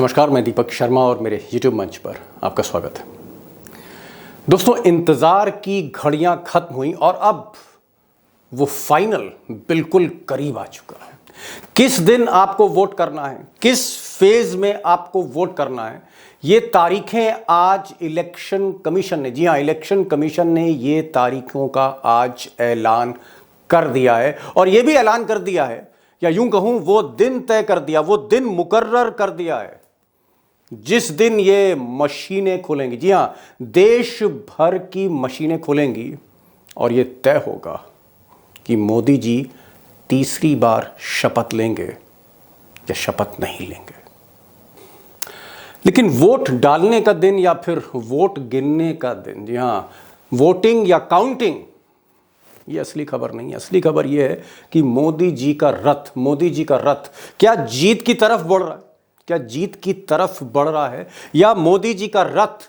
नमस्कार, मैं दीपक शर्मा और मेरे YouTube मंच पर आपका स्वागत है। दोस्तों, इंतज़ार की घड़ियां खत्म हुई और अब वो फाइनल बिल्कुल करीब आ चुका है। किस दिन आपको वोट करना है, किस फेज में आपको वोट करना है, ये तारीखें आज इलेक्शन कमीशन ने, जी हाँ, इलेक्शन कमीशन ने ये तारीखों का आज ऐलान कर दिया है। और ये भी ऐलान कर दिया है, या यूं कहूं वो दिन तय कर दिया, वो दिन मुकर्रर कर दिया है जिस दिन ये मशीनें खुलेंगी। जी हां, देश भर की मशीनें खुलेंगी और ये तय होगा कि मोदी जी तीसरी बार शपथ लेंगे या शपथ नहीं लेंगे। लेकिन वोट डालने का दिन या फिर वोट गिनने का दिन, जी हां, वोटिंग या काउंटिंग, ये असली खबर नहीं है। असली खबर यह है कि मोदी जी का रथ क्या जीत की तरफ बढ़ रहा है, क्या जीत की तरफ बढ़ रहा है, या मोदी जी का रथ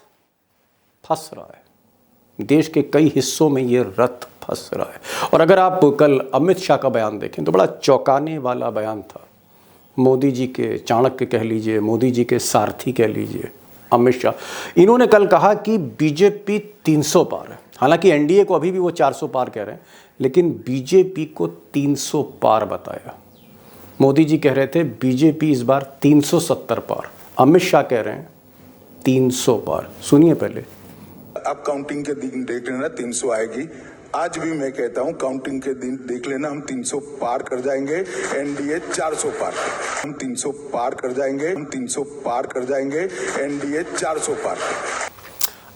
फंस रहा है। देश के कई हिस्सों में यह रथ फंस रहा है। और अगर आप कल अमित शाह का बयान देखें तो बड़ा चौंकाने वाला बयान था। मोदी जी के चाणक्य कह लीजिए, मोदी जी के सारथी कह लीजिए, अमित शाह, इन्होंने कल कहा कि बीजेपी 300 पार है। हालांकि एनडीए को अभी भी वो 400 पार कह रहे हैं, लेकिन बीजेपी को 300 पार बताया। मोदी जी कह रहे थे बीजेपी इस बार 370 पार, अमित शाह कह रहे हैं 300 पार। सुनिए पहले। अब काउंटिंग के दिन देख लेना 300 आएगी। आज भी मैं कहता हूं काउंटिंग के दिन देख लेना, हम 300 पार कर जाएंगे। एनडीए 400 पार, हम 300 पार कर जाएंगे, हम 300 पार कर जाएंगे। एनडीए 400 पार।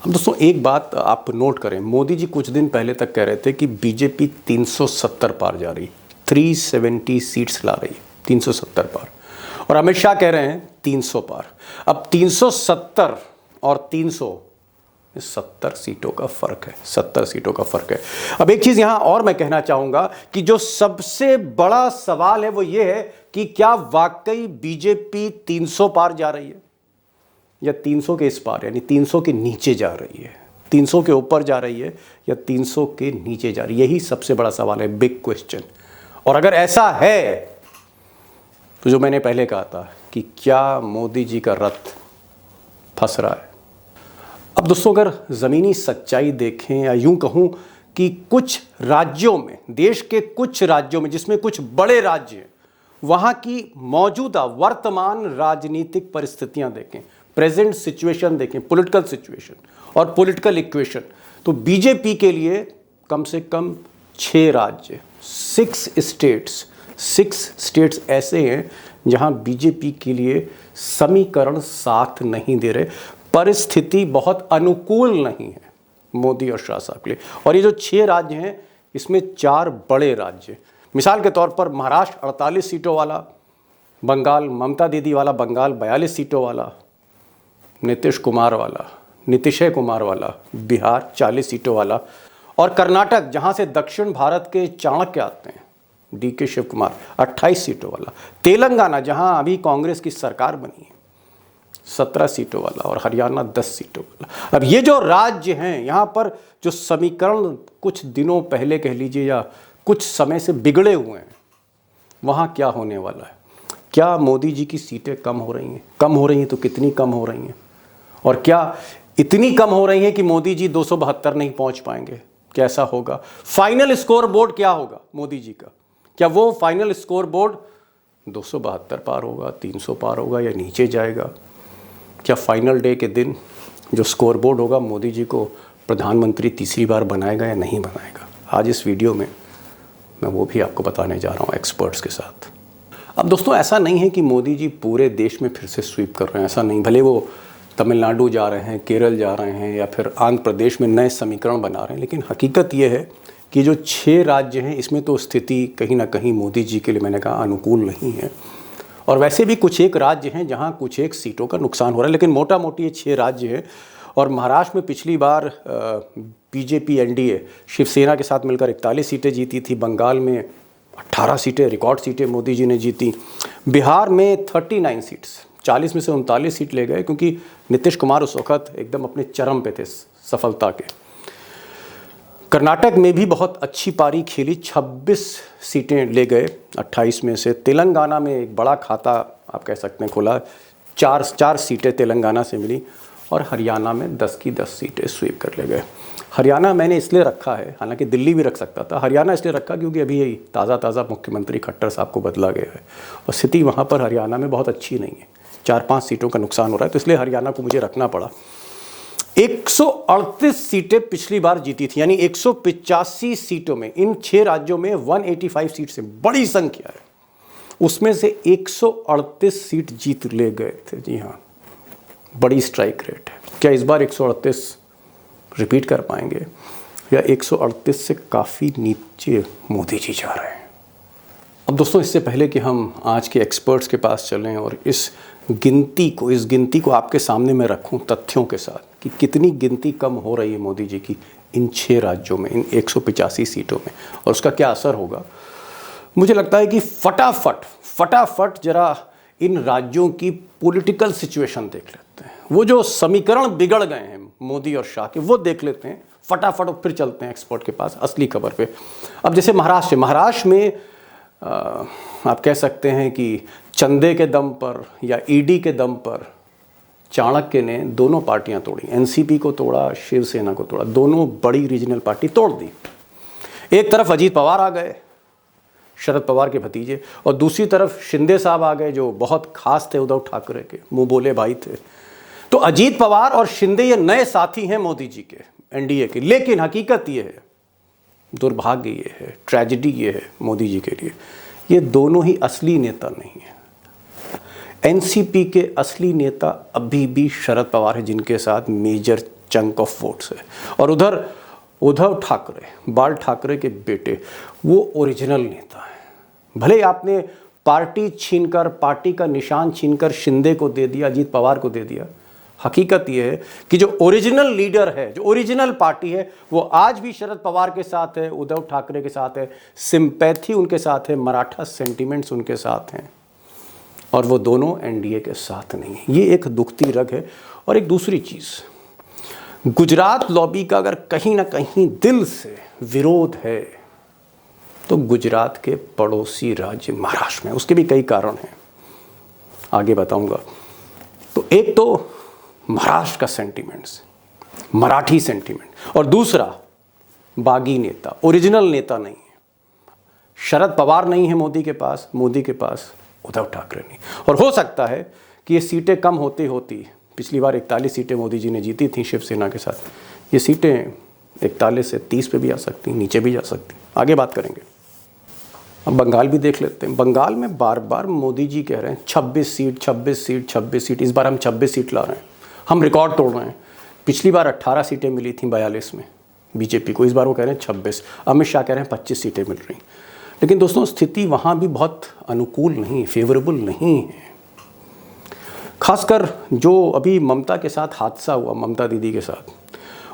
अब दोस्तों एक बात आप नोट करें, मोदी जी कुछ दिन पहले तक कह रहे थे कि बीजेपी 370 पार जा रही, 370 सीट्स ला रही, 370 पार, और अमित शाह कह रहे हैं 300 पार। अब 370 और 300, 70 सीटों का फर्क है, 70 सीटों का फर्क है। अब एक चीज यहां और मैं कहना चाहूंगा कि जो सबसे बड़ा सवाल है वो ये है कि क्या वाकई बीजेपी 300 पार जा रही है या 300 के इस पार, यानी 300 के नीचे जा रही है, 300 के ऊपर जा रही है या 300 के नीचे जा रही है। यही सबसे बड़ा सवाल है, बिग क्वेश्चन। और अगर ऐसा है तो जो मैंने पहले कहा था कि क्या मोदी जी का रथ फंस रहा है। अब दोस्तों अगर ज़मीनी सच्चाई देखें, या यूं कहूं कि कुछ राज्यों में, देश के कुछ राज्यों में जिसमें कुछ बड़े राज्य हैं, वहां की मौजूदा वर्तमान राजनीतिक परिस्थितियां देखें, प्रेजेंट सिचुएशन देखें, पॉलिटिकल सिचुएशन और पॉलिटिकल इक्वेशन, तो बीजेपी के लिए कम से कम 6 राज्य, 6 स्टेट्स ऐसे हैं जहां बीजेपी के लिए समीकरण साथ नहीं दे रहे, परिस्थिति बहुत अनुकूल नहीं है मोदी और शाह साहब के लिए। और ये जो 6 राज्य हैं, इसमें 4 बड़े राज्य, मिसाल के तौर पर महाराष्ट्र 48 सीटों वाला, बंगाल ममता दीदी वाला बंगाल 42 सीटों वाला, नीतीश कुमार वाला बिहार 40 सीटों वाला, और कर्नाटक जहां से दक्षिण भारत के चाणक्य आते हैं, डीके शिव कुमार 28 सीटों वाला, तेलंगाना जहां अभी कांग्रेस की सरकार बनी है 17 सीटों वाला, और हरियाणा 10 सीटों वाला। अब ये जो राज्य हैं, यहाँ पर जो समीकरण कुछ दिनों पहले कह लीजिए या कुछ समय से बिगड़े हुए हैं, वहाँ क्या होने वाला है। क्या मोदी जी की सीटें कम हो रही हैं? कम हो रही हैं तो कितनी कम हो रही हैं? और क्या इतनी कम हो रही हैं कि मोदी जी 272 नहीं पहुँच पाएंगे? कैसा होगा फाइनल स्कोर बोर्ड, क्या होगा मोदी जी का? क्या वो फाइनल स्कोर बोर्ड 272 पार होगा, 300 पार होगा, या नीचे जाएगा? क्या फाइनल डे के दिन जो स्कोर बोर्ड होगा मोदी जी को प्रधानमंत्री तीसरी बार बनाएगा या नहीं बनाएगा? आज इस वीडियो में मैं वो भी आपको बताने जा रहा हूँ एक्सपर्ट्स के साथ। अब दोस्तों ऐसा नहीं है कि मोदी जी पूरे देश में फिर से स्वीप कर रहे हैं, ऐसा नहीं। भले वो तमिलनाडु जा रहे हैं, केरल जा रहे हैं, या फिर आंध्र प्रदेश में नए समीकरण बना रहे हैं, लेकिन हकीकत ये है कि जो 6 राज्य हैं इसमें तो स्थिति कहीं ना कहीं मोदी जी के लिए, मैंने कहा, अनुकूल नहीं है। और वैसे भी कुछ एक राज्य हैं जहां कुछ एक सीटों का नुकसान हो रहा है, लेकिन मोटा मोटी ये 6 राज्य हैं। और महाराष्ट्र में पिछली बार बीजेपी एनडीए शिवसेना के साथ मिलकर 41 सीटें जीती थी, बंगाल में 18 सीटें, रिकॉर्ड सीटें मोदी जी ने जीती, बिहार में 39 सीट्स, 40 में से 39 सीट ले गए, क्योंकि नीतीश कुमार उस वक्त एकदम अपने चरम पे थे सफलता के। कर्नाटक में भी बहुत अच्छी पारी खेली, 26 सीटें ले गए 28 में से। तेलंगाना में एक बड़ा खाता आप कह सकते हैं खुला, चार सीटें तेलंगाना से मिली और हरियाणा में 10 की 10 सीटें स्वीप कर ले गए। हरियाणा मैंने इसलिए रखा है, हालांकि दिल्ली भी रख सकता था, हरियाणा इसलिए रखा क्योंकि अभी यही ताज़ा मुख्यमंत्री खट्टर साहब को बदला गया है और स्थिति वहाँ पर हरियाणा में बहुत अच्छी नहीं है, 4-5 सीटों का नुकसान हो रहा है, तो इसलिए हरियाणा को मुझे रखना पड़ा। 138 सीटें पिछली बार जीती थी, यानी 185 सीटों में, इन 6 राज्यों में 185 सीट से बड़ी संख्या है, उसमें से 138 सीट जीत ले गए थे। जी हाँ, बड़ी स्ट्राइक रेट है। क्या इस बार 138 रिपीट कर पाएंगे या 138 से काफ़ी नीचे मोदी जी जा रहे हैं? अब दोस्तों, इससे पहले कि हम आज के एक्सपर्ट्स के पास चलें और इस गिनती को आपके सामने मैं रखूं तथ्यों के साथ कि कितनी गिनती कम हो रही है मोदी जी की इन 6 राज्यों में, इन 185 सीटों में, और उसका क्या असर होगा, मुझे लगता है कि फटाफट जरा इन राज्यों की पॉलिटिकल सिचुएशन देख लेते हैं। वो जो समीकरण बिगड़ गए हैं मोदी और शाह के, वो देख लेते हैं फटाफट, और फिर चलते हैं एक्सपर्ट के पास असली खबर पे। अब जैसे महाराष्ट्र में आप कह सकते हैं कि चंदे के दम पर या ईडी के दम पर चाणक्य ने दोनों पार्टियां तोड़ी, एनसीपी को तोड़ा, शिवसेना को तोड़ा, दोनों बड़ी रीजनल पार्टी तोड़ दी। एक तरफ अजीत पवार आ गए, शरद पवार के भतीजे, और दूसरी तरफ शिंदे साहब आ गए जो बहुत खास थे उद्धव ठाकरे के, मुंह बोले भाई थे। तो अजीत पवार और शिंदे ये नए साथी हैं मोदी जी के, एनडीए के। लेकिन हकीकत ये है, दुर्भाग्य ये है, ट्रेजेडी ये है मोदी जी के लिए, ये दोनों ही असली नेता नहीं है। एनसीपी के असली नेता अभी भी शरद पवार है, जिनके साथ मेजर चंक ऑफ वोट्स है, और उधर उद्धव ठाकरे, बाल ठाकरे के बेटे, वो ओरिजिनल नेता हैं। भले आपने पार्टी का निशान छीनकर शिंदे को दे दिया, अजीत पवार को दे दिया, हकीकत यह है कि जो ओरिजिनल लीडर है, जो ओरिजिनल पार्टी है, वो आज भी शरद पवार के साथ है, उद्धव ठाकरे के साथ है, सिंपैथी उनके साथ है, मराठा सेंटिमेंट्स उनके साथ हैं, और वो दोनों एनडीए के साथ नहीं है। ये एक दुखती रग है। और एक दूसरी चीज़, गुजरात लॉबी का अगर कहीं ना कहीं दिल से विरोध है तो गुजरात के पड़ोसी राज्य महाराष्ट्र में, उसके भी कई कारण हैं, आगे बताऊंगा। तो एक तो महाराष्ट्र का सेंटिमेंट्स, मराठी सेंटिमेंट, और दूसरा बागी नेता, ओरिजिनल नेता नहीं है। शरद पवार नहीं है मोदी के पास उद्धव ठाकरे नहीं। और हो सकता है कि ये सीटें कम होती, पिछली बार 41 सीटें मोदी जी ने जीती थी शिवसेना के साथ, ये सीटें 41 से 30 पे भी आ सकती, नीचे भी जा सकती। आगे बात करेंगे। अब बंगाल भी देख लेते हैं। बंगाल में बार बार मोदी जी कह रहे हैं 26 सीट, इस बार हम 26 सीट ला रहे हैं, हम रिकॉर्ड तोड़ रहे हैं। पिछली बार 18 सीटें मिली थी 42 में बीजेपी को, इस बार वो कह रहे हैं 26। अमित शाह कह रहे हैं 25 सीटें मिल रही। लेकिन दोस्तों, स्थिति वहाँ भी बहुत अनुकूल नहीं, फेवरेबल नहीं है। खासकर जो अभी ममता के साथ हादसा हुआ, ममता दीदी के साथ,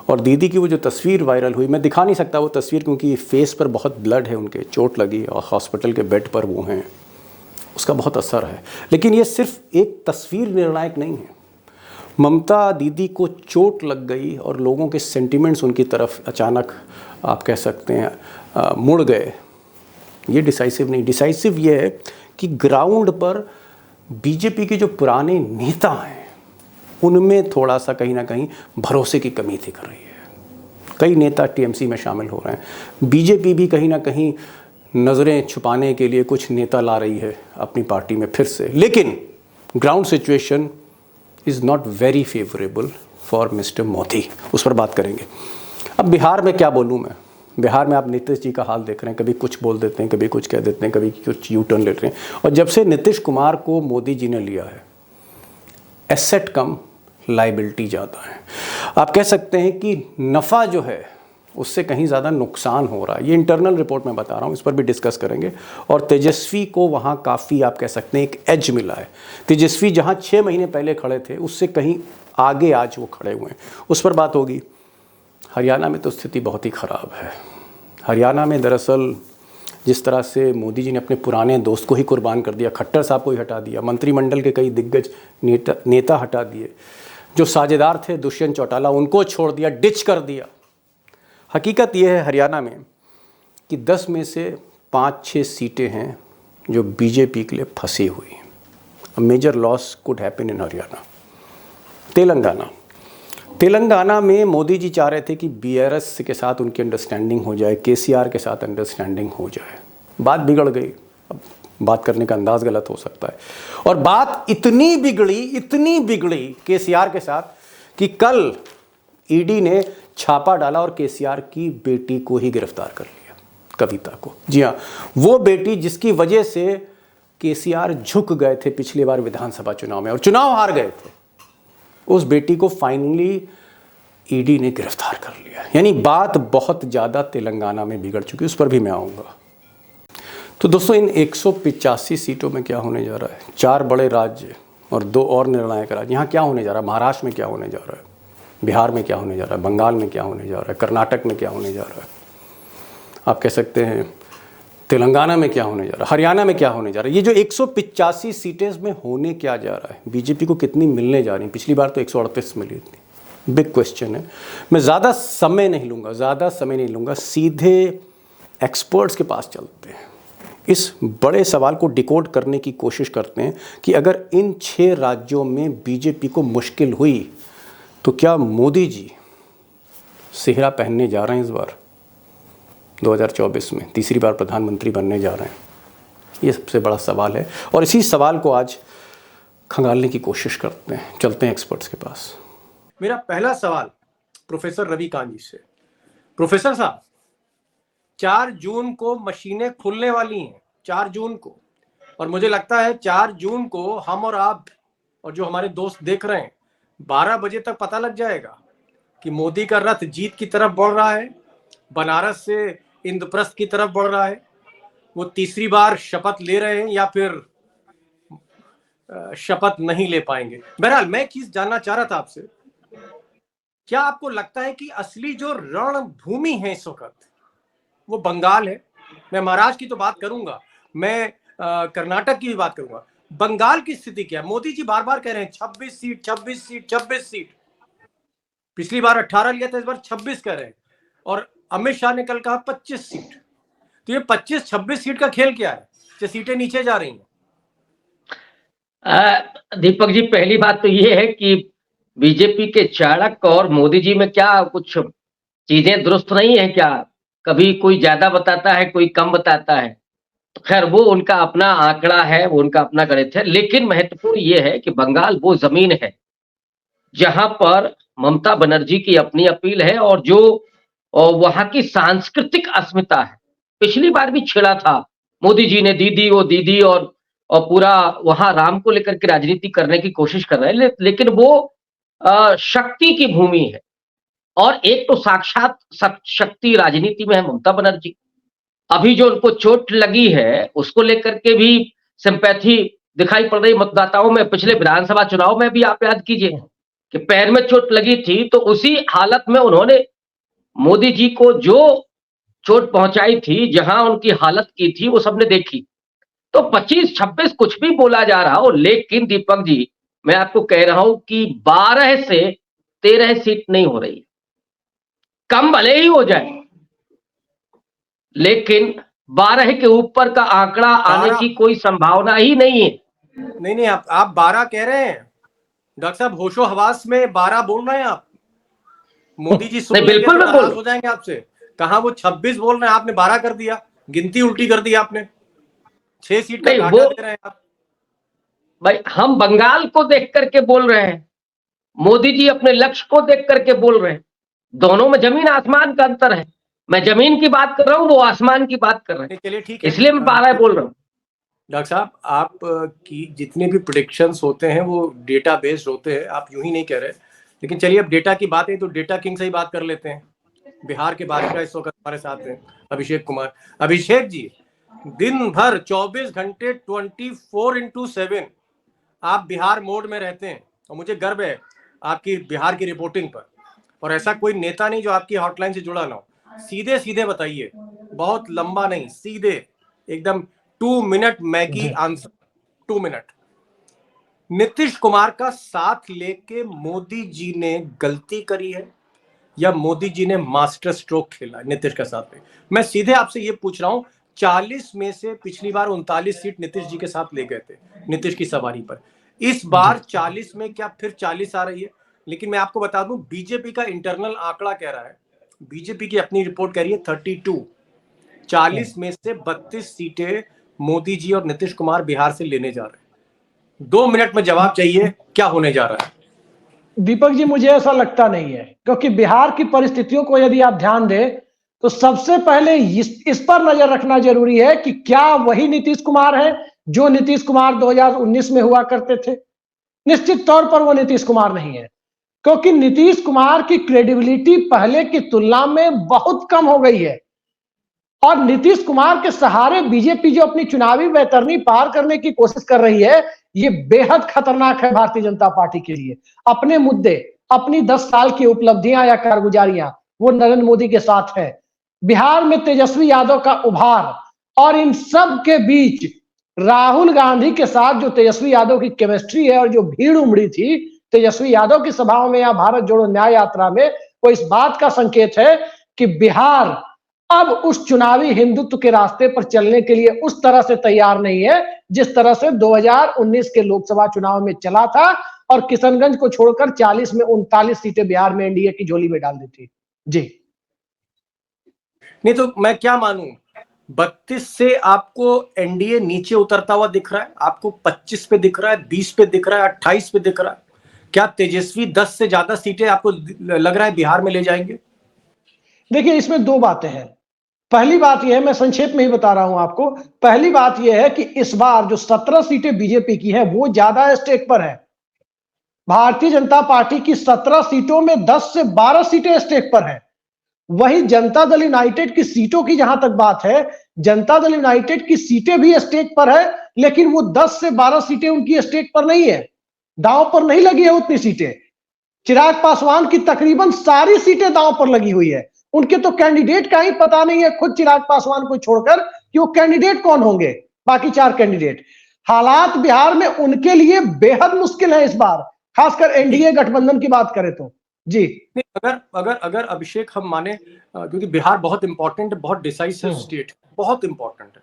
और दीदी की वो जो तस्वीर वायरल हुई, मैं दिखा नहीं सकता वो तस्वीर क्योंकि फेस पर बहुत ब्लड है, उनके चोट लगी और हॉस्पिटल के बेड पर वो हैं, उसका बहुत असर है। लेकिन ये सिर्फ एक तस्वीर निर्णायक नहीं है। ममता दीदी को चोट लग गई और लोगों के सेंटिमेंट्स उनकी तरफ अचानक आप कह सकते हैं मुड़ गए, ये डिसाइसिव नहीं। डिसाइसिव ये है कि ग्राउंड पर बीजेपी के जो पुराने नेता हैं उनमें थोड़ा सा कहीं ना कहीं भरोसे की कमी दिख रही है। कई नेता टीएमसी में शामिल हो रहे हैं, बीजेपी भी कहीं ना कहीं नज़रें छुपाने के लिए कुछ नेता ला रही है अपनी पार्टी में फिर से। लेकिन ground situation is not very favourable for mister Modi, उस पर बात करेंगे। अब बिहार में क्या बोलूँ मैं, बिहार में आप नीतीश जी का हाल देख रहे हैं, कभी कुछ बोल देते हैं, कभी कुछ कह देते हैं, कभी कुछ यू टर्न ले रहे हैं। और जब से नीतीश कुमार को मोदी जी ने लिया है, एसेट कम लाइबिलिटी ज़्यादा है। आप कह सकते हैं कि नफ़ा जो है उससे कहीं ज़्यादा नुकसान हो रहा है। ये इंटरनल रिपोर्ट में बता रहा हूँ, इस पर भी डिस्कस करेंगे। और तेजस्वी को वहाँ काफ़ी आप कह सकते हैं एक एज मिला है। तेजस्वी जहाँ 6 महीने पहले खड़े थे उससे कहीं आगे आज वो खड़े हुए हैं, उस पर बात होगी। हरियाणा में तो स्थिति बहुत ही ख़राब है। हरियाणा में दरअसल जिस तरह से मोदी जी ने अपने पुराने दोस्त को ही कुर्बान कर दिया, खट्टर साहब को ही हटा दिया, मंत्रिमंडल के कई दिग्गज नेता हटा दिए, जो साझेदार थे दुष्यंत चौटाला उनको छोड़ दिया, डिच कर दिया। हकीकत यह है हरियाणा में कि 10 में से 5-6 सीटें हैं जो बीजेपी के लिए फंसी हुई हैं। A major loss could happen in Haryana. Telangana में मोदी जी चाह रहे थे कि बीआरएस के साथ उनकी अंडरस्टैंडिंग हो जाए, केसीआर के साथ अंडरस्टैंडिंग हो जाए। बात बिगड़ गई। अब बात करने का अंदाज गलत हो सकता है, और बात इतनी बिगड़ी केसीआर के साथ कि कल ईडी ने छापा डाला और केसीआर की बेटी को ही गिरफ्तार कर लिया, कविता को। जी हाँ, वो बेटी जिसकी वजह से केसीआर झुक गए थे पिछली बार विधानसभा चुनाव में और चुनाव हार गए थे, उस बेटी को फाइनली ईडी ने गिरफ्तार कर लिया। यानी बात बहुत ज़्यादा तेलंगाना में बिगड़ चुकी, उस पर भी मैं आऊँगा। तो दोस्तों, इन 185 सीटों में क्या होने जा रहा है? 4 बड़े राज्य और 2 और निर्णायक राज्य। यहाँ क्या होने जा रहा है? महाराष्ट्र में क्या होने जा रहा है? बिहार में क्या होने जा रहा है? बंगाल में क्या होने जा रहा है? कर्नाटक में क्या होने जा रहा है? आप कह सकते हैं तेलंगाना में क्या होने जा रहा है? हरियाणा में क्या होने जा रहा है? ये जो 185 सीटें में होने क्या जा रहा है? बीजेपी को कितनी मिलने जा रही है? पिछली बार तो 138 मिली थी। बिग क्वेश्चन है। मैं ज़्यादा समय नहीं लूँगा, सीधे एक्सपर्ट्स के पास चलते हैं। इस बड़े सवाल को डिकोड करने की कोशिश करते हैं कि अगर इन 6 राज्यों में बीजेपी को मुश्किल हुई तो क्या मोदी जी सेहरा पहनने जा रहे हैं इस बार 2024 में? तीसरी बार प्रधानमंत्री बनने जा रहे हैं? ये सबसे बड़ा सवाल है, और इसी सवाल को आज खंगालने की कोशिश करते हैं। चलते हैं एक्सपर्ट्स के पास। मेरा पहला सवाल प्रोफेसर रवि कांत जी से। प्रोफेसर साहब, 4 जून को मशीनें खुलने वाली हैं, 4 जून को, और मुझे लगता है 4 जून को हम और आप और जो हमारे दोस्त देख रहे हैं 12 बजे तक पता लग जाएगा कि मोदी का रथ जीत की तरफ बढ़ रहा है, बनारस से इंद्रप्रस्थ की तरफ बढ़ रहा है, वो तीसरी बार शपथ ले रहे हैं या फिर शपथ नहीं ले पाएंगे। बहरहाल, मैं एक चीज जानना चाह रहा था आपसे, क्या आपको लगता है कि असली जो रणभूमि है इस वक्त वो बंगाल है? मैं महाराष्ट्र की तो बात करूंगा, मैं कर्नाटक की भी बात करूंगा। बंगाल की स्थिति क्या है? मोदी जी बार बार कह रहे हैं 26 सीट 26 सीट 26 सीट। पिछली बार 18 लिया था, इस बार 26 कह रहे हैं, और अमित शाह ने कल कहा 25 सीट। तो ये 25-26 सीट का खेल क्या है? जो सीटें नीचे जा रही हैं। दीपक जी, पहली बात तो ये है कि बीजेपी के चाणक्य और मोदी जी में क्या कुछ चीजें दुरुस्त नहीं है क्या? कभी कोई ज्यादा बताता है, कोई कम बताता है। तो खैर, वो उनका अपना आंकड़ा है, वो उनका अपना गणित है। लेकिन महत्वपूर्ण ये है कि बंगाल वो जमीन है जहां पर ममता बनर्जी की अपनी अपील है और जो वहां की सांस्कृतिक अस्मिता है। पिछली बार भी छेड़ा था मोदी जी ने, दीदी वो दीदी, और पूरा वहां राम को लेकर के राजनीति करने की कोशिश कर रहे हैं। लेकिन वो शक्ति की भूमि है, और एक तो साक्षात शक्ति राजनीति में है ममता बनर्जी। अभी जो उनको चोट लगी है उसको लेकर के भी सिंपैथी दिखाई पड़ रही मतदाताओं में। पिछले विधानसभा चुनाव में भी आप याद कीजिए कि पैर में चोट लगी थी, तो उसी हालत में उन्होंने मोदी जी को जो चोट पहुंचाई थी, जहां उनकी हालत की थी, वो सबने देखी। तो 25-26 कुछ भी बोला जा रहा हो, लेकिन दीपक जी, मैं आपको कह रहा हूं कि 12 से 13 सीट नहीं हो रही। कम भले ही हो जाए, लेकिन 12 के ऊपर का आंकड़ा आने की कोई संभावना ही नहीं है। नहीं, आप 12 कह रहे हैं डॉक्टर साहब, होशो हवास में 12 बोल रहे हैं आप। मोदी जी सुन लेंगे तो नाराज हो जाएंगे आपसे। कहा वो 26 बोल रहे हैं, आपने 12 कर दिया, गिनती उल्टी कर दी आपने। 6 सीट का घाटा दे रहे हैं आप। भाई, हम बंगाल को देख करके बोल रहे हैं, मोदी जी अपने लक्ष्य को देख करके बोल रहे हैं। दोनों में जमीन आसमान का अंतर है। मैं जमीन की बात कर रहा हूं, वो आसमान की बात कर रहे हैं। चलिए ठीक है, इसलिए मैं 12 बोल रहा हूं। डॉक्टर साहब, आप की जितने भी प्रेडिक्शंस होते हैं वो डेटा बेस्ड होते हैं, आप यूं ही नहीं कह रहे। लेकिन चलिए, अब डेटा की बात है तो डेटा किंग से ही बात कर लेते हैं। बिहार के बादशाह इस वक्त हमारे साथ हैं, अभिषेक कुमार। अभिषेक जी, दिन भर 24 घंटे 24x7 आप बिहार मोड में रहते हैं, और मुझे गर्व है आपकी बिहार की रिपोर्टिंग पर। और ऐसा कोई नेता नहीं जो आपकी हॉटलाइन से जुड़ा ना हो। सीधे सीधे बताइए, बहुत लंबा नहीं, सीधे एकदम 2 minute Maggi answer, 2 minute. Nitish Kumar का साथ लेके मोदी जी ने गलती करी है या मोदी जी ने मास्टर स्ट्रोक खेला है नीतीश के साथ में? मैं सीधे आपसे ये पूछ रहा हूं, 40 में से पिछली बार 39 सीट नीतीश जी के साथ ले गए थे, नीतीश की सवारी पर। इस बार 40 में क्या फिर 40 आ रही है? लेकिन मैं आपको बता दूं, बीजेपी का इंटरनल आंकड़ा कह रहा है, बीजेपी की अपनी रिपोर्ट कह रही है 32, 40 में से 32 सीटें मोदी जी और नीतीश कुमार बिहार से लेने जा रहे हैं। 2 मिनट में जवाब चाहिए, क्या होने जा रहा है? दीपक जी, मुझे ऐसा लगता नहीं है, क्योंकि बिहार की परिस्थितियों को यदि आप ध्यान दें तो सबसे पहले इस पर नजर रखना जरूरी है कि क्या वही नीतीश कुमार है जो नीतीश कुमार 2019 में हुआ करते थे। निश्चित तौर पर वो नीतीश कुमार नहीं है, क्योंकि नीतीश कुमार की क्रेडिबिलिटी पहले की तुलना में बहुत कम हो गई है और नीतीश कुमार के सहारे बीजेपी जो अपनी चुनावी वैतरणी पार करने की कोशिश कर रही है, ये बेहद खतरनाक है भारतीय जनता पार्टी के लिए। अपने मुद्दे, अपनी 10 साल की उपलब्धियां या कारगुजारियां वो नरेंद्र मोदी के साथ है। बिहार में तेजस्वी यादव का उभार और इन सब के बीच राहुल गांधी के साथ जो तेजस्वी यादव की केमिस्ट्री है और जो भीड़ उमड़ी थी तेजस्वी यादव की सभाओं में या भारत जोड़ो न्याय यात्रा में, वो इस बात का संकेत है कि बिहार अब उस चुनावी हिंदुत्व के रास्ते पर चलने के लिए उस तरह से तैयार नहीं है जिस तरह से 2019 के लोकसभा चुनाव में चला था और किशनगंज को छोड़कर 40 में 39 सीटें बिहार में एनडीए की झोली में डाल दी थी। जी नहीं तो मैं क्या मानूं, 32 से आपको एनडीए नीचे उतरता हुआ दिख रहा है, आपको 25 पे दिख रहा है, 20 पे दिख रहा है, 28 पे दिख रहा है? क्या तेजस्वी 10 से ज्यादा सीटें आपको लग रहा है बिहार में ले जाएंगे? देखिए, इसमें दो बातें हैं। पहली बात यह है, मैं संक्षेप में ही बता रहा हूं आपको। पहली बात यह है कि इस बार जो 17 सीटें बीजेपी की है वो ज्यादा स्टेक पर है। भारतीय जनता पार्टी की 17 सीटों में 10 से 12 सीटें स्टेक पर है। वही जनता दल यूनाइटेड की सीटों की जहां तक बात है, जनता दल यूनाइटेड की सीटें भी स्टेक पर है, लेकिन वो 10 से 12 सीटें उनकी स्टेक पर नहीं है, दांव पर नहीं लगी है उतनी सीटें। चिराग पासवान की तकरीबन सारी सीटें दांव पर लगी हुई है। उनके तो कैंडिडेट का ही पता नहीं है, खुद चिराग पासवान को छोड़कर, कि वो कैंडिडेट कौन होंगे, बाकी 4 कैंडिडेट। हालात बिहार में उनके लिए बेहद मुश्किल है इस बार, खासकर एनडीए गठबंधन की बात करें तो। जी नहीं, अगर अगर अगर अभिषेक हम माने, क्योंकि बिहार बहुत इंपॉर्टेंट है, बहुत डिसाइसिव स्टेट, बहुत इंपॉर्टेंट है,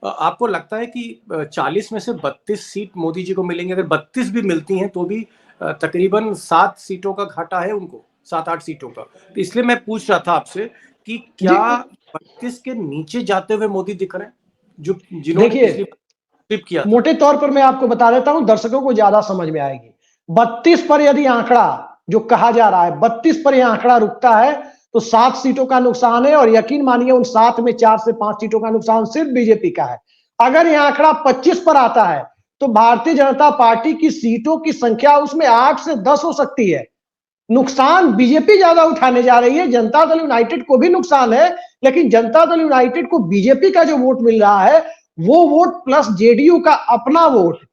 आपको लगता है कि 40 में से 32 सीट मोदी जी को मिलेंगे? अगर 32 भी मिलती हैं तो भी तकरीबन 7 सीटों का घाटा है उनको, 7-8 सीटों का। तो इसलिए मैं पूछ रहा था आपसे कि क्या 32 के नीचे जाते हुए मोदी दिख रहे हैं, जो जिन्होंने पिछली ट्रिप किया था? मोटे तौर पर मैं आपको बता देता हूं, दर्शकों को ज्यादा समझ में आएगी। 32 पर यदि आंकड़ा जो कहा जा रहा है, 32 पर यह आंकड़ा रुकता है तो 7 सीटों का नुकसान है, और यकीन मानिए उन 7 में 4 से 5 सीटों का नुकसान सिर्फ बीजेपी का है। अगर यह आंकड़ा 25 पर आता है तो भारतीय जनता पार्टी की सीटों की संख्या उसमें 8 से 10 हो सकती है। नुकसान बीजेपी ज्यादा उठाने जा रही है, जनता दल यूनाइटेड को भी नुकसान है, लेकिन जनता दल यूनाइटेड को बीजेपी का जो वोट मिल रहा है वो वोट प्लस जेडीयू का अपना वोट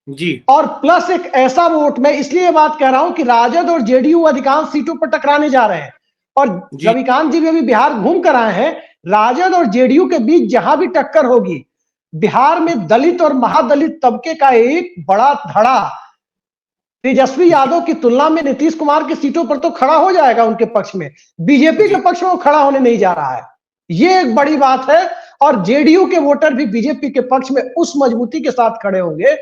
जी, और प्लस एक ऐसा वोट, मैं इसलिए बात कह रहा हूं कि राजद और जेडीयू अधिकांश सीटों पर टकराने जा रहे हैं। और रविकांत जी भी अभी बिहार घूम कर आए हैं, राजद और जेडीयू के बीच जहां भी टक्कर होगी, बिहार में दलित और महादलित तबके का एक बड़ा धड़ा तेजस्वी यादव की तुलना में नीतीश कुमार की सीटों पर तो खड़ा हो जाएगा उनके पक्ष में, बीजेपी के पक्ष में वो खड़ा होने नहीं जा रहा है। ये एक बड़ी बात है, और जेडीयू के वोटर भी बीजेपी के पक्ष में उस मजबूती के साथ खड़े होंगे,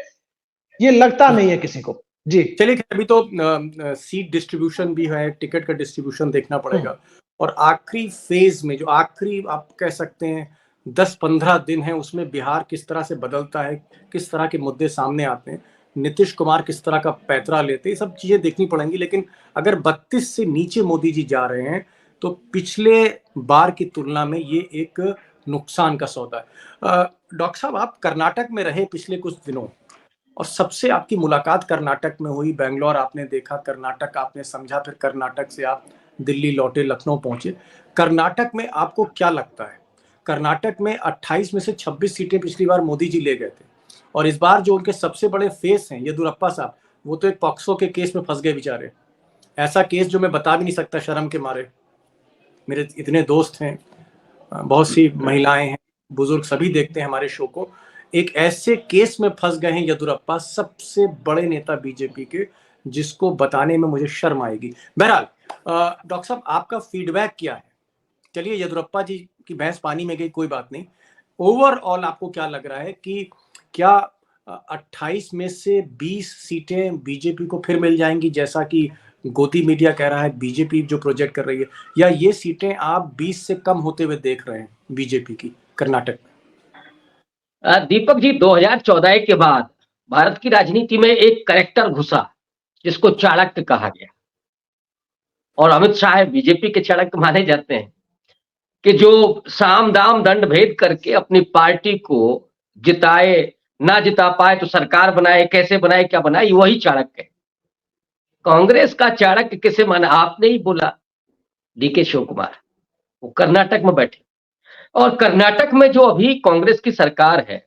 ये लगता नहीं है किसी को। जी चलिए, अभी तो सीट डिस्ट्रीब्यूशन भी है, टिकट का डिस्ट्रीब्यूशन देखना पड़ेगा, और आखिरी फेज में जो आखिरी आप कह सकते हैं 10-15 दिन है, उसमें बिहार किस तरह से बदलता है, किस तरह के मुद्दे सामने आते हैं, नीतीश कुमार किस तरह का पैतरा लेते हैं, ये सब चीजें देखनी पड़ेंगी। लेकिन अगर 32 से नीचे मोदी जी जा रहे हैं तो पिछले बार की तुलना में ये एक नुकसान का सौदा है। डॉक्टर साहब, आप कर्नाटक में रहे पिछले कुछ दिनों, और सबसे आपकी मुलाकात कर्नाटक में हुई, बेंगलोर आपने देखा, कर्नाटक आपने समझा, फिर कर्नाटक से आप दिल्ली लौटे, लखनऊ पहुंचे। कर्नाटक में आपको क्या लगता है? कर्नाटक में 28 में से 26 सीटें पिछली बार मोदी जी ले गए थे, और इस बार जो उनके सबसे बड़े फेस हैं येदुरप्पा साहब, वो तो एक पॉक्सो के केस में फंस गए बेचारे। ऐसा केस जो मैं बता भी नहीं सकता शर्म के मारे। मेरे इतने दोस्त हैं, बहुत सी महिलाएं हैं, बुजुर्ग सभी देखते हैं हमारे शो को। एक ऐसे केस में फंस गए हैं येदुरप्पा, सबसे बड़े नेता बीजेपी के, जिसको बताने में मुझे शर्म आएगी। बहरहाल डॉक्टर साहब, आपका फीडबैक क्या है? चलिए, येदुरप्पा जी की भैंस पानी में गई, कोई बात नहीं। ओवरऑल आपको क्या लग रहा है कि क्या 28 में से 20 सीटें बीजेपी को फिर मिल जाएंगी, जैसा कि गोदी मीडिया कह रहा है, बीजेपी जो प्रोजेक्ट कर रही है, या ये सीटें आप 20 से कम होते हुए देख रहे हैं बीजेपी की कर्नाटक में? दीपक जी, 2014 के बाद भारत की राजनीति में एक करेक्टर घुसा जिसको चाणक्य कहा गया, और अमित शाह बीजेपी के चाणक्य माने जाते हैं, कि जो साम दाम दंड भेद करके अपनी पार्टी को जिताए, ना जिता पाए तो सरकार बनाए, कैसे बनाए क्या बनाए, वही चाणक्य है। कांग्रेस का चाणक्य किसे माना? आपने ही बोला, डीके शिव कुमार। वो कर्नाटक में बैठे, और कर्नाटक में जो अभी कांग्रेस की सरकार है,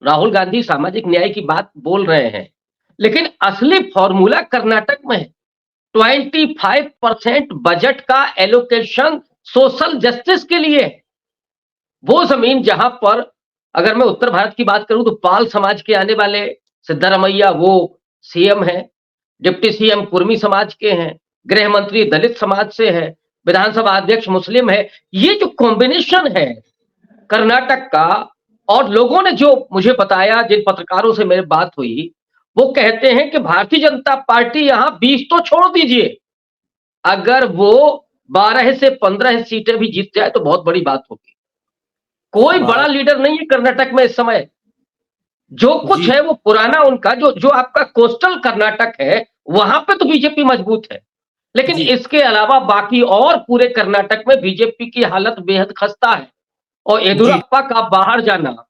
राहुल गांधी सामाजिक न्याय की बात बोल रहे हैं, लेकिन असली फॉर्मूला कर्नाटक में है। 25% बजट का एलोकेशन सोशल जस्टिस के लिए। वो जमीन जहां पर, अगर मैं उत्तर भारत की बात करूं तो पाल समाज के आने वाले सिद्धारमैया वो सीएम है, डिप्टी सीएम कुर्मी समाज के हैं, गृह मंत्री दलित समाज से है, विधानसभा अध्यक्ष मुस्लिम है। ये जो कॉम्बिनेशन है कर्नाटक का, और लोगों ने जो मुझे बताया, जिन पत्रकारों से मेरी बात हुई, वो कहते हैं कि भारतीय जनता पार्टी यहां 20 तो छोड़ दीजिए, अगर वो 12 से 15 सीटें भी जीत जाए तो बहुत बड़ी बात होगी। कोई बड़ा लीडर नहीं है कर्नाटक में इस समय। जो कुछ है वो पुराना उनका, जो आपका कोस्टल कर्नाटक है, वहां पे तो बीजेपी मजबूत है, लेकिन इसके अलावा बाकी और पूरे कर्नाटक में बीजेपी की हालत बेहद खस्ता है। और येदियुरप्पा का बाहर जाना,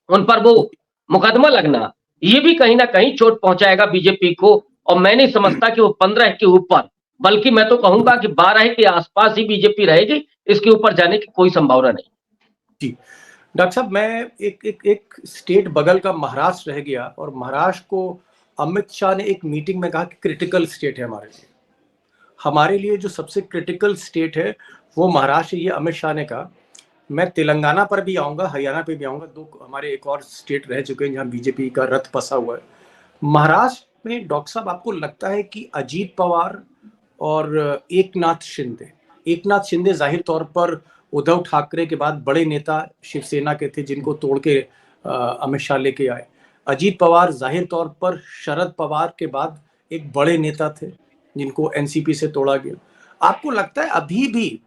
उन पर वो मुकदमा लगना, ये भी कहीं ना कहीं चोट पहुंचाएगा बीजेपी को। और मैं नहीं समझता कि वो 15 के ऊपर, बल्कि मैं तो कहूंगा कि 12 के आसपास ही बीजेपी रहेगी, इसके ऊपर जाने की कोई संभावना नहीं। जी डॉक्टर साहब, मैं एक स्टेट बगल का महाराष्ट्र रह गया, और महाराष्ट्र को अमित शाह ने एक मीटिंग में कहा कि क्रिटिकल स्टेट है हमारे लिए जो सबसे क्रिटिकल स्टेट है वो महाराष्ट्र, ये अमित शाह ने कहा। मैं तेलंगाना पर भी आऊंगा, हरियाणा पे भी आऊंगा, दो हमारे एक और स्टेट रह चुके हैं जहां बीजेपी का रथ फंसा हुआ है। महाराष्ट्र में डॉक्टर साहब आपको लगता है कि अजीत पवार और एक नाथ शिंदे जाहिर तौर पर उद्धव ठाकरे के बाद बड़े नेता शिवसेना के थे, जिनको तोड़ के अमित शाह लेके आए। अजीत पवार जाहिर तौर पर शरद पवार के बाद एक बड़े नेता थे, जिनको एनसीपी से तोड़ा गया। आपको लगता है अभी भी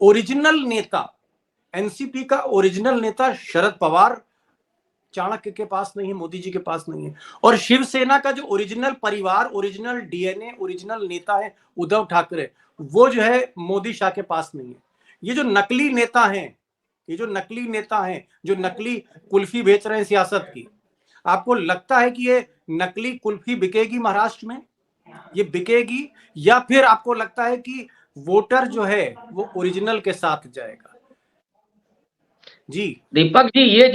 ओरिजिनल नेता, एनसीपी का ओरिजिनल नेता शरद पवार चाणक्य के पास नहीं है, मोदी जी के पास नहीं है, और शिवसेना का जो ओरिजिनल परिवार, ओरिजिनल डीएनए, ओरिजिनल नेता है उद्धव ठाकरे, वो जो है मोदी शाह के पास नहीं है? ये जो नकली नेता हैं, जो नकली कुल्फी बेच रहे हैं सियासत की, आपको लगता है कि ये नकली कुल्फी बिकेगी महाराष्ट्र में? ये बिकेगी, या फिर आपको लगता है कि वोटर जो है वो ओरिजिनल के साथ जाएगा? जी दीपक जी, ये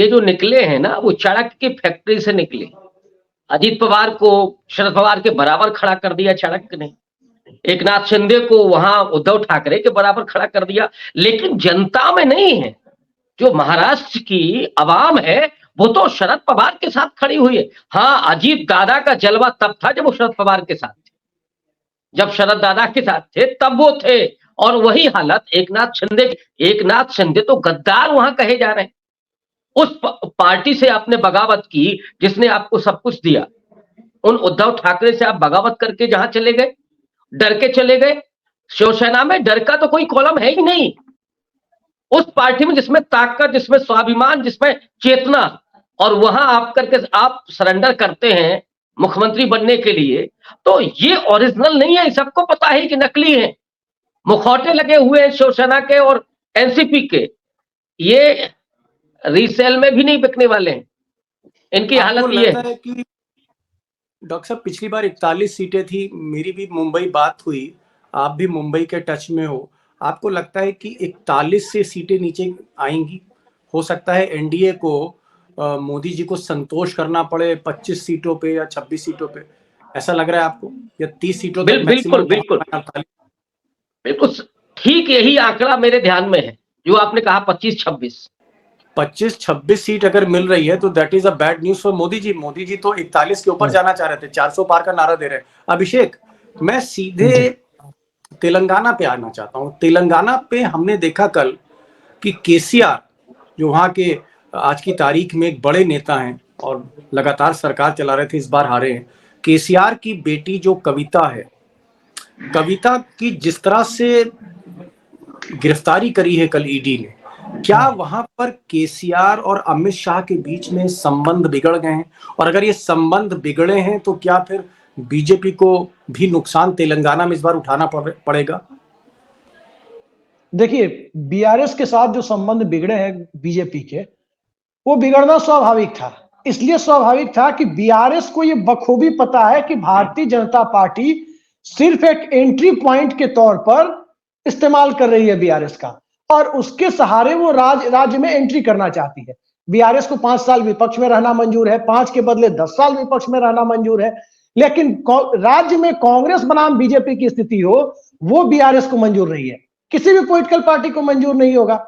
जो निकले हैं ना, वो चाणक्य की फैक्ट्री से निकले। अजीत पवार को शरद पवार के बराबर खड़ा कर दिया चाणक्य ने, एक नाथ शिंदे को वहां उद्धव ठाकरे के बराबर खड़ा कर दिया, लेकिन जनता में नहीं है। जो महाराष्ट्र की आवाम है वो तो शरद पवार के साथ खड़ी हुई है। हाँ, अजीत दादा का जलवा तब था जब वो शरद पवार के साथ थे, जब शरद दादा के साथ थे तब वो थे। और वही हालत एक नाथ शिंदे तो गद्दार वहां कहे जा रहे हैं। उस पार्टी से आपने बगावत की जिसने आपको सब कुछ दिया, उन उद्धव ठाकरे से आप बगावत करके जहां चले गए, डर के चले गए। शिवसेना में डर का तो कोई कॉलम है ही नहीं। उस पार्टी में जिसमें ताकत, जिसमें स्वाभिमान, जिसमें चेतना, और वहां आप सरेंडर करते हैं मुख्यमंत्री बनने के लिए, तो ये ओरिजिनल नहीं है। सबको पता है कि नकली है, मुखौटे लगे हुए हैं शिवसेना के और एनसीपी के। ये रीसेल में भी नहीं बिकने वाले हैं, इनकी हालत ये है कि डॉक्टर साहब पिछली बार 41 सीटें थी, मेरी भी मुंबई बात हुई, आप भी मुंबई के टच में हो, आपको लगता है कि 41 से सीटें नीचे आएंगी? हो सकता है एनडीए को मोदी जी को संतोष करना पड़े 25 सीटों पे या 26 सीटों पे, ऐसा लग रहा है आपको? या 30 सीटों तक बिल्कुल ठीक यही आंकड़ा मेरे ध्यान में है जो आपने कहा, 25-26 सीट अगर मिल रही है तो that is a bad news for Modi ji. Modi ji तो 41 के ऊपर जाना चाह रहे थे, 400 पार का नारा दे रहे हैं। अभिषेक, मैं सीधे तेलंगाना पे आना चाहता हूं। तेलंगाना पे हमने देखा कल कि केसीआर जो वहाँ के आज की तारीख में एक बड़े नेता हैं और लगातार सरकार चला रहे थे, इस बार हारे हैं। केसीआर की बेटी जो कविता है, कविता की जिस तरह से गिरफ्तारी करी है कल ईडी ने, क्या वहां पर केसीआर और अमित शाह के बीच में संबंध बिगड़ गए हैं? और अगर ये संबंध बिगड़े हैं तो क्या फिर बीजेपी को भी नुकसान तेलंगाना में इस बार उठाना पड़ेगा? देखिए, बीआरएस के साथ जो संबंध बिगड़े हैं बीजेपी के, वो बिगड़ना स्वाभाविक था। इसलिए स्वाभाविक था कि बीआरएस को ये बखूबी पता है कि भारतीय जनता पार्टी सिर्फ एक एंट्री पॉइंट के तौर पर इस्तेमाल कर रही है बीआरएस का, और उसके सहारे वो राज्य में एंट्री करना चाहती है। बीआरएस को 5 साल विपक्ष में रहना मंजूर है, 5 के बदले 10 साल विपक्ष में रहना मंजूर है, लेकिन राज्य में कांग्रेस बनाम बीजेपी की स्थिति हो, वो बीआरएस को मंजूर नहीं है, किसी भी पॉलिटिकल पार्टी को मंजूर नहीं होगा।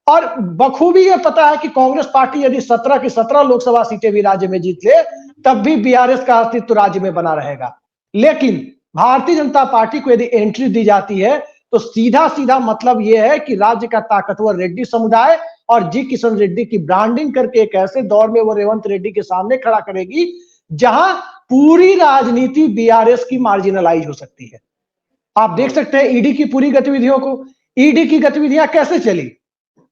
और बखूबी ये पता है कि कांग्रेस पार्टी यदि 17 की 17 लोकसभा सीटें भी राज्य में जीत ले, तब भी बीआरएस का अस्तित्व राज्य में बना रहेगा। लेकिन भारतीय जनता पार्टी को यदि एंट्री दी जाती है तो सीधा सीधा मतलब यह है कि राज्य का ताकतवर रेड्डी समुदाय और जी किशन रेड्डी की ब्रांडिंग करके एक ऐसे दौर में वो रेवंत रेड्डी के सामने खड़ा करेगी जहां पूरी राजनीति बीआरएस की मार्जिनलाइज हो सकती है। आप देख सकते हैं ईडी की पूरी गतिविधियों को। ईडी की गतिविधियां कैसे चली?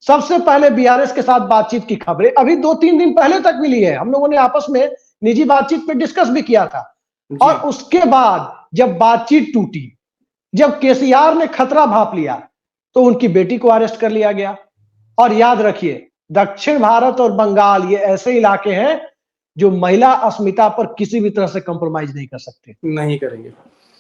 सबसे पहले बीआरएस के साथ बातचीत की खबरें अभी 2-3 दिन पहले तक मिली है, हम लोगों ने आपस में निजी बातचीत पे डिस्कस भी किया था। और उसके बाद जब बातचीत टूटी, जब केसीआर ने खतरा भांप लिया, तो उनकी बेटी को अरेस्ट कर लिया गया। और याद रखिए, दक्षिण भारत और बंगाल ये ऐसे इलाके हैं जो महिला अस्मिता पर किसी भी तरह से कंप्रोमाइज नहीं कर सकते, नहीं करेंगे।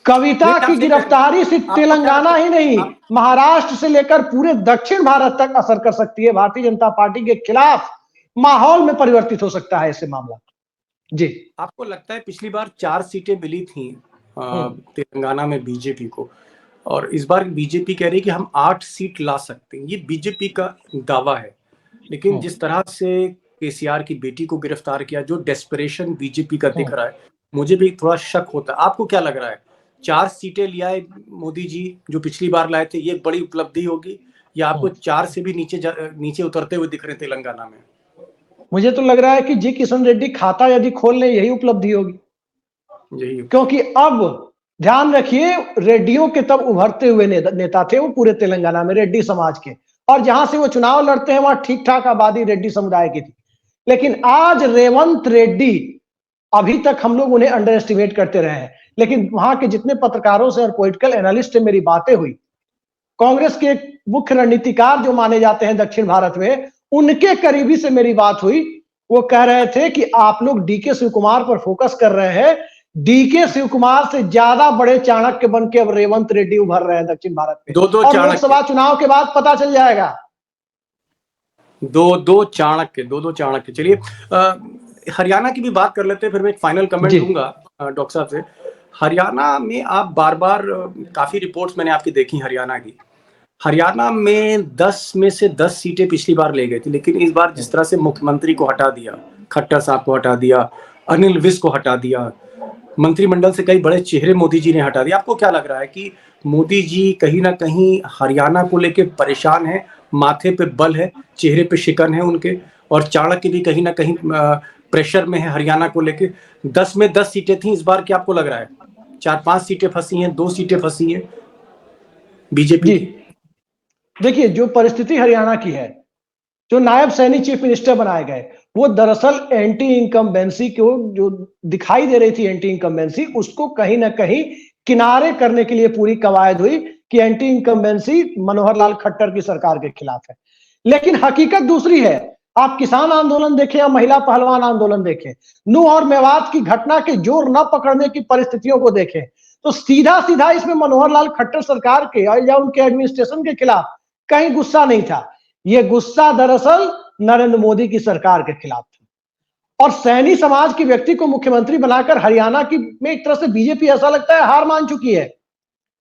कविता की गिरफ्तारी सिर्फ तेलंगाना ही नहीं, महाराष्ट्र से लेकर पूरे दक्षिण भारत तक असर कर सकती है। भारतीय जनता पार्टी के खिलाफ माहौल में परिवर्तित हो सकता है ऐसे मामला। जी, आपको लगता है पिछली बार 4 सीटें मिली थी तेलंगाना में बीजेपी को, और इस बार बीजेपी कह रही है कि हम 8 सीट ला सकते हैं, ये बीजेपी का दावा है। लेकिन जिस तरह से केसीआर की बेटी को गिरफ्तार किया, जो डेस्परेशन बीजेपी का दिख रहा है, मुझे भी थोड़ा शक होता है। आपको क्या लग रहा है, 4 सीटें ले आए मोदी जी जो पिछली बार लाए थे, ये बड़ी उपलब्धि होगी, या आपको 4 से भी नीचे उतरते हुए दिख रहे हैं तेलंगाना में? मुझे तो लग रहा है कि जी किशन रेड्डी खाता यदि खोल ले, यही उपलब्धि होगी। यही, क्योंकि अब ध्यान रखिए, रेड्डियों के तब उभरते हुए नेता थे वो पूरे तेलंगाना में, रेड्डी समाज के, और जहां से वो चुनाव लड़ते हैं वहां ठीक ठाक आबादी रेड्डी समुदाय की थी। लेकिन आज रेवंत रेड्डी, अभी तक हम लोग उन्हें अंडर एस्टिमेट करते रहे हैं, लेकिन वहां के जितने पत्रकारों से और पॉलिटिकल एनालिस्ट से मेरी बातें हुई, कांग्रेस के मुख्य रणनीतिकार जो माने जाते हैं दक्षिण भारत में, उनके करीबी से मेरी बात हुई। वो कह रहे थे कि आप लोग डीके शिव कुमार पर फोकस कर रहे हैं, डीके शिव कुमार से ज्यादा बड़े चाणक्य बन के अब रेवंत रेड्डी उभर रहे हैं दक्षिण भारत में। दो और लोकसभा चुनाव के बाद पता चल जाएगा। दो चाणक्य। चलिए हरियाणा की भी बात कर लेते हैं, फिर मैं एक फाइनल कमेंट दूंगा डॉक्टर साहब से। हरियाणा में आप बार बार काफी रिपोर्ट्स मैंने आपकी देखी हरियाणा की। हरियाणा में 10 में से 10 सीटें पिछली बार ले गई थी, लेकिन इस बार जिस तरह से मुख्यमंत्री को हटा दिया, खट्टर साहब को हटा दिया, अनिल विज को हटा दिया, मंत्रिमंडल से कई बड़े चेहरे मोदी जी ने हटा दिया। आपको क्या लग रहा है कि मोदी जी कहीं ना कहीं हरियाणा को लेके परेशान है, माथे पे बल है, चेहरे पे शिकन है उनके, और चाणक्य भी कहीं ना कहीं प्रेशर में है हरियाणा को लेके? 10 में 10 सीटें थी, इस बार क्या आपको लग रहा है 4-5 सीटें फंसी हैं, 2 सीटें फंसी हैं बीजेपी की? देखिए, जो परिस्थिति हरियाणा की है, जो नायब सैनी चीफ मिनिस्टर बनाए गए, वो दरअसल एंटी इनकम्बेंसी को, जो दिखाई दे रही थी एंटी इनकम्बेंसी, उसको कहीं ना कहीं किनारे करने के लिए पूरी कवायद हुई कि एंटी इनकम्बेंसी मनोहर लाल खट्टर की सरकार के खिलाफ है। लेकिन हकीकत दूसरी है। आप किसान आंदोलन देखें या महिला पहलवान आंदोलन देखें, नूह और मेवात की घटना के जोर न पकड़ने की परिस्थितियों को देखें, तो सीधा सीधा इसमें मनोहर लाल खट्टर सरकार के या उनके एडमिनिस्ट्रेशन के खिलाफ कहीं गुस्सा नहीं था। यह गुस्सा दरअसल नरेंद्र मोदी की सरकार के खिलाफ था। और सैनी समाज के व्यक्ति को मुख्यमंत्री बनाकर हरियाणा की में एक तरह से बीजेपी ऐसा लगता है हार मान चुकी है।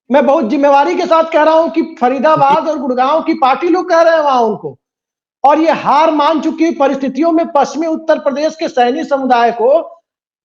मैं बहुत जिम्मेवारी के साथ कह रहा हूं कि फरीदाबाद और गुड़गांव की पार्टी लोग कह रहे हैं वहां उनको, और ये हार मान चुकी परिस्थितियों में पश्चिमी उत्तर प्रदेश के सैनी समुदाय को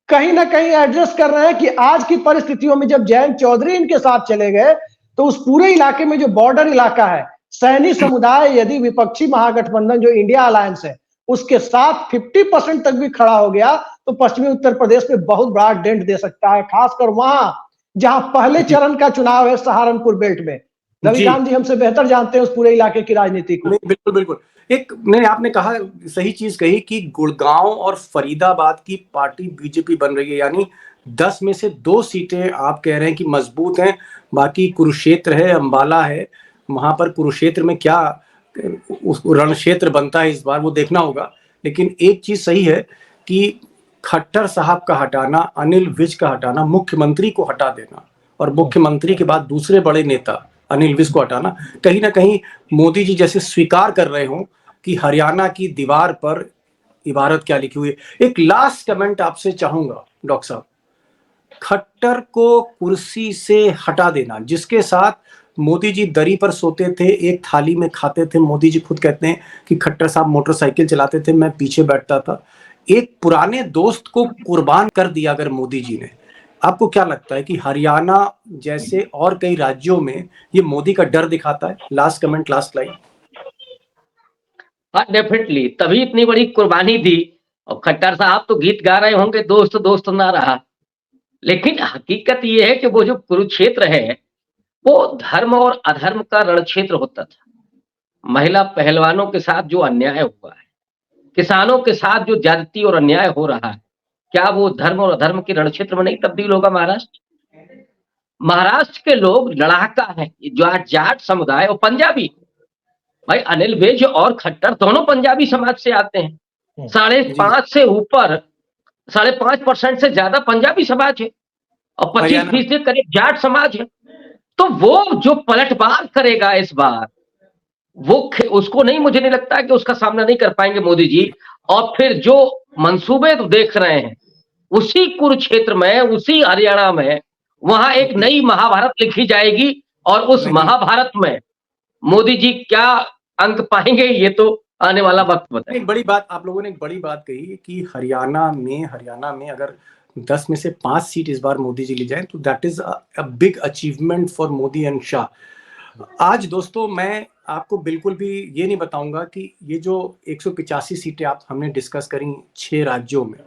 कहीं ना कहीं एड्रेस कर रहे हैं कि आज की परिस्थितियों में जब जयंत चौधरी इनके साथ चले गए, तो उस पूरे इलाके में जो बॉर्डर इलाका है, सैनी समुदाय यदि विपक्षी महागठबंधन जो इंडिया अलायंस है उसके साथ 50% तक भी खड़ा हो गया तो पश्चिमी उत्तर प्रदेश में बहुत बड़ा डेंट दे सकता है, खासकर वहां जहां पहले चरण का चुनाव है सहारनपुर बेल्ट में। रविकांत जी हमसे बेहतर जानते हैं उस पूरे इलाके की राजनीति को। बिल्कुल बिल्कुल। एक नहीं, आपने कहा सही चीज कही कि गुड़गांव और फरीदाबाद की पार्टी बीजेपी बन रही है, यानी 10 में से 2 सीटें आप कह रहे हैं कि मजबूत हैं, बाकी कुरुक्षेत्र है, अंबाला है। वहां पर कुरुक्षेत्र में क्या रण क्षेत्र बनता है इस बार वो देखना होगा। लेकिन एक चीज सही है कि खट्टर साहब का हटाना, अनिल विज का हटाना, मुख्यमंत्री को हटा देना और मुख्यमंत्री के बाद दूसरे बड़े नेता अनिल विज को हटाना, कहीं ना कहीं मोदी जी जैसे स्वीकार कर रहे हों कि हरियाणा की दीवार पर इबारत क्या लिखी हुई है। एक लास्ट कमेंट आपसे चाहूंगा डॉक्टर साहब, खट्टर को कुर्सी से हटा देना, जिसके साथ मोदी जी दरी पर सोते थे, एक थाली में खाते थे। मोदी जी खुद कहते हैं कि खट्टर साहब मोटरसाइकिल चलाते थे, मैं पीछे बैठता था। एक पुराने दोस्त को कुर्बान कर दिया अगर मोदी जी ने। आपको क्या लगता है कि हरियाणा जैसे और कई राज्यों में ये मोदी का डर दिखाता है? Last comment, last line. हाँ, डेफिनेटली तभी इतनी बड़ी कुर्बानी दी। और खट्टर साहब तो गीत गा रहे होंगे दोस्त दोस्त ना रहा, लेकिन हकीकत ये है कि वो जो कुरुक्षेत्र है वो धर्म और अधर्म का रण क्षेत्र होता था। महिला पहलवानों के साथ जो अन्याय हुआ है, किसानों के साथ जो ज्यादती और अन्याय हो रहा है, क्या वो धर्म और अधर्म के रण क्षेत्र में नहीं तब्दील होगा? महाराष्ट्र के लोग लड़ाका है, जाट समुदाय और पंजाबी। भाई अनिल विज और खट्टर दोनों पंजाबी समाज से आते हैं। 5.5 से ऊपर 5.5% से ज्यादा पंजाबी समाज है और 25% करीब जाट समाज है। तो वो जो पलटवार करेगा इस बार, वो उसको नहीं, मुझे नहीं लगता कि उसका सामना नहीं कर पाएंगे मोदी जी। और फिर जो मंसूबे देख रहे हैं उसी कुरुक्षेत्र में, उसी हरियाणा में, वहां एक नई महाभारत लिखी जाएगी और उस महाभारत में मोदी जी क्या अंक पाएंगे ये तो आने वाला वक्त बताएगा। एक बड़ी बात आप लोगों ने एक बड़ी बात कही कि हरियाणा में अगर 10 में से 5 सीट इस बार मोदी जी ले जाएं तो that is a big achievement for Modi and Shah. आज दोस्तों मैं आपको बिल्कुल भी ये नहीं बताऊंगा कि ये जो 185 सीटें आप हमने डिस्कस करी 6 राज्यों में,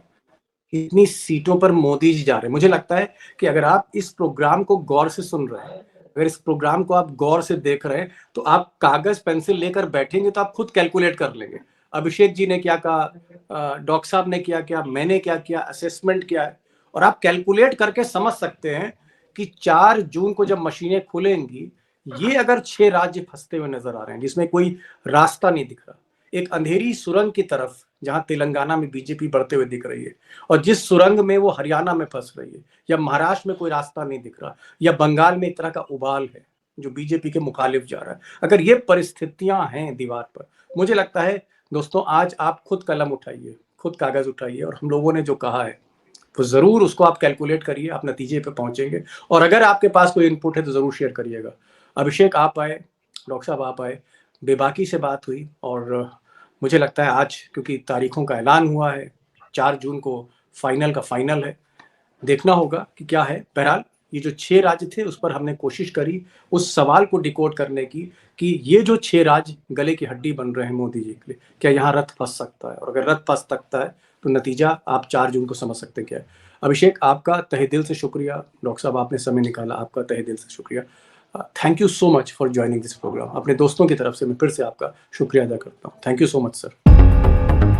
इतनी सीटों पर मोदी जी जा रहे हैं। मुझे लगता है कि अगर आप इस प्रोग्राम को गौर से सुन रहे हैं, अगर इस प्रोग्राम को आप गौर से देख रहे हैं, तो आप कागज पेंसिल लेकर बैठेंगे तो आप खुद कैलकुलेट कर लेंगे। अभिषेक जी ने क्या कहा, डॉक्टर साहब ने क्या, मैंने क्या किया, असेसमेंट क्या है, और आप कैलकुलेट करके समझ सकते हैं कि 4 जून को जब मशीनें खुलेंगी, ये अगर 6 राज्य फंसते हुए नजर आ रहे हैं जिसमें कोई रास्ता नहीं दिख रहा, एक अंधेरी सुरंग की तरफ जहां तेलंगाना में बीजेपी बढ़ते हुए दिख रही है, और जिस सुरंग में वो हरियाणा में फंस रही है, या महाराष्ट्र में कोई रास्ता नहीं दिख रहा, या बंगाल में एक तरह का उबाल है जो बीजेपी के मुखालिफ जा रहा है, अगर ये परिस्थितियां हैं दीवार पर, मुझे लगता है दोस्तों आज आप खुद कलम उठाइए, खुद कागज उठाइए, और हम लोगों ने जो कहा है तो जरूर उसको आप कैलकुलेट करिए, आप नतीजे पे पहुंचेंगे। और अगर आपके पास कोई इनपुट है तो जरूर शेयर करिएगा। अभिषेक आप आए, डॉक्टर साहब आप आए, बेबाकी से बात हुई, और मुझे लगता है आज क्योंकि तारीखों का ऐलान हुआ है, 4 जून को फाइनल का फाइनल है, देखना होगा कि क्या है। बहरहाल ये जो 6 राज्य थे उस पर हमने कोशिश करी उस सवाल को डिकोड करने की कि ये जो 6 राज्य गले की हड्डी बन रहे हैं मोदी जी के लिए, क्या यहाँ रथ फंस सकता है, और अगर रथ फंस सकता है तो नतीजा आप 4 जून को समझ सकते हैं क्या है। अभिषेक आपका तहे दिल से शुक्रिया, डॉक्टर साहब आपने समय निकाला, आपका तहे दिल से शुक्रिया। Thank you so much for joining this program. अपने दोस्तों की तरफ से मैं फिर से आपका शुक्रिया अदा करता हूँ। Thank you so much sir.